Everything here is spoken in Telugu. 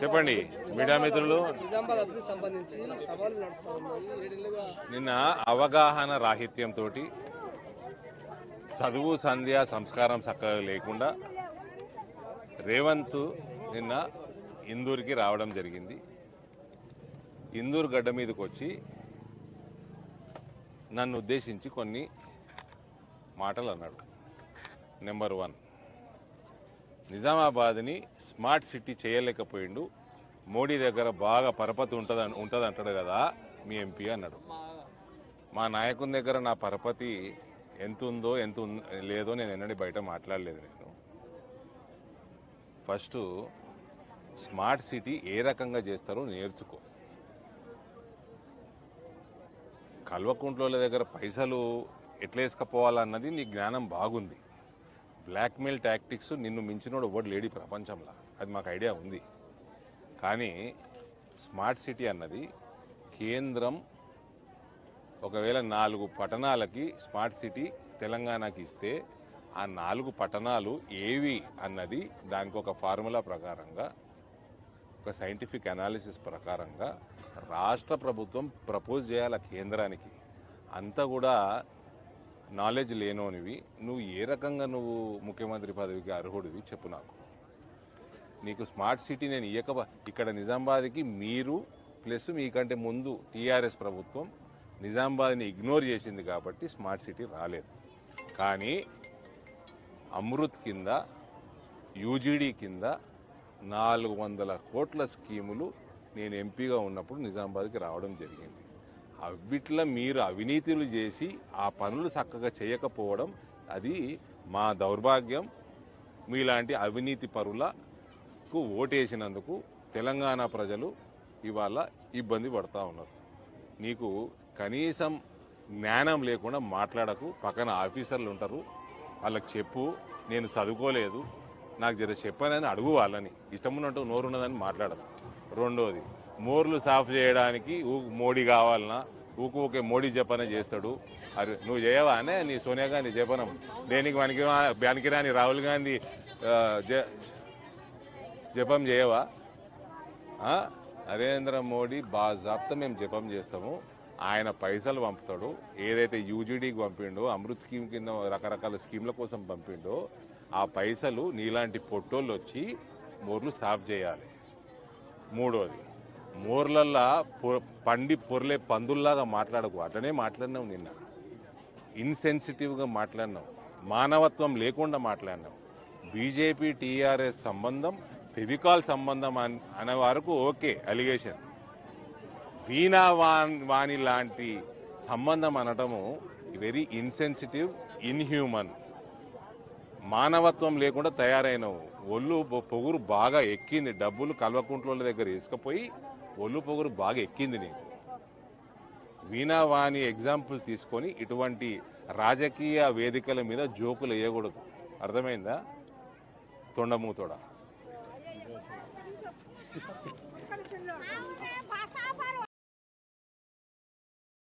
చెప్పండి మీడియా మిత్రులు. నిజామాబాద్ అభివృద్ధి సంబంధించి సవాలు నడుస్తూ ఉన్నాయి. నిన్న అవగాహన రాహిత్యంతో చదువు సంధ్య సంస్కారం చక్కగా లేకుండా రేవంత్ నిన్న ఇందూరుకి రావడం జరిగింది. ఇందూరు గడ్డ మీదకి వచ్చి నన్ను ఉద్దేశించి కొన్ని మాటలు అన్నాడు. నెంబర్ 1, నిజామాబాద్ని స్మార్ట్ సిటీ చేయలేకపోయిండు, మోడీ దగ్గర బాగా పరపతి ఉంటుంది అంటాడు కదా మీ ఎంపీ అన్నాడు. మా నాయకుని దగ్గర నా పరపతి ఎంత ఉందో ఎంత లేదో నేను ఎన్నడూ బయట మాట్లాడలేదు. నేను ఫస్ట్ స్మార్ట్ సిటీ ఏ రకంగా చేస్తారో నేర్చుకో. కల్వకుంట్ల దగ్గర పైసలు ఎట్లా వేసుకపోవాలన్నది నీ జ్ఞానం బాగుంది. బ్లాక్మెయిల్ టాక్టిక్స్ నిన్ను మించినోడు ఎవడు లేడీ ప్రపంచంలో, అది మాకు ఐడియా ఉంది. కానీ స్మార్ట్ సిటీ అన్నది కేంద్రం ఒకవేళ 4 పట్టణాలకి స్మార్ట్ సిటీ తెలంగాణకి ఇస్తే ఆ 4 పట్టణాలు ఏవి అన్నది దానికి ఒక ఫార్ములా ప్రకారంగా, ఒక సైంటిఫిక్ అనాలిసిస్ ప్రకారంగా రాష్ట్ర ప్రభుత్వం ప్రపోజ్ చేయాలి కేంద్రానికి. అంతా కూడా నాలెడ్జ్ లేనోనివి నువ్వు ఏ రకంగా నువ్వు ముఖ్యమంత్రి పదవికి అర్హుడివి చెప్పు నాకు. నీకు స్మార్ట్ సిటీ నేను ఇక్కడ నిజామాబాద్కి మీరు ప్లస్ మీకంటే ముందు టీఆర్ఎస్ ప్రభుత్వం నిజామాబాద్ని ఇగ్నోర్ చేసింది కాబట్టి స్మార్ట్ సిటీ రాలేదు. కానీ అమృత్ కింద యూజీడీ కింద 400 కోట్ల స్కీములు నేను ఎంపీగా ఉన్నప్పుడు నిజామాబాద్కి రావడం జరిగింది. అవిట్లా మీరు అవినీతులు చేసి ఆ పనులు చక్కగా చేయకపోవడం అది మా దౌర్భాగ్యం. మీలాంటి అవినీతి పరులకు ఓటేసినందుకు తెలంగాణ ప్రజలు ఇవాళ ఇబ్బంది పడుతూ ఉన్నారు. నీకు కనీసం జ్ఞానం లేకుండా మాట్లాడకు. పక్కన ఆఫీసర్లు ఉంటారు, వాళ్ళకి చెప్పు నేను చదువుకోలేదు నాకు జర చెప్పానని అడుగు. వాళ్ళని ఇష్టం ఉన్నట్టు నోరున్నదని మాట్లాడదు. రెండోది, మోర్లు సాఫ్ చేయడానికి మోడీ కావాలన్నా ఊకే మోడీ జపనే చేస్తాడు. అరే నువ్వు చేయవా అనే నీ సోనియా గాంధీ జపనం దేనికి పనికిరాని రాహుల్ గాంధీ జపం చేయవా? నరేంద్ర మోడీ బాజాబ్తా మేము జపం చేస్తాము. ఆయన పైసలు పంపుతాడు. ఏదైతే యూజీడీకి పంపిండో, అమృత్ స్కీమ్ కింద రకరకాల స్కీమ్ల కోసం పంపిండో ఆ పైసలు నీలాంటి పొట్టోళ్ళు వచ్చి మోర్లు సాఫ్ చేయాలి. మూడోది, మోర్లల్లా పండి పొర్లే పందుల్లాగా మాట్లాడకు. అట్లనే మాట్లాడినావు. నిన్న ఇన్సెన్సిటివ్గా మాట్లాడినావు, మానవత్వం లేకుండా మాట్లాడినావు. బీజేపీ టీఆర్ఎస్ సంబంధం ఫెవికాల్ సంబంధం అనే వరకు ఓకే అలిగేషన్. వీణా వాణి లాంటి సంబంధం అనటము వెరీ ఇన్సెన్సిటివ్, ఇన్హ్యూమన్. మానవత్వం లేకుండా తయారైనవు. ఒళ్ళు పొగురు బాగా ఎక్కింది. డబ్బులు కల్వకుంట్ల దగ్గర వేసుకుపోయి ఒళ్ళు పొగురు బాగా ఎక్కింది నీకు. వీణా వాణి ఎగ్జాంపుల్ తీసుకొని ఇటువంటి రాజకీయ వేదికల మీద జోకులు వేయకూడదు. అర్థమైందా తొండమూతోడా?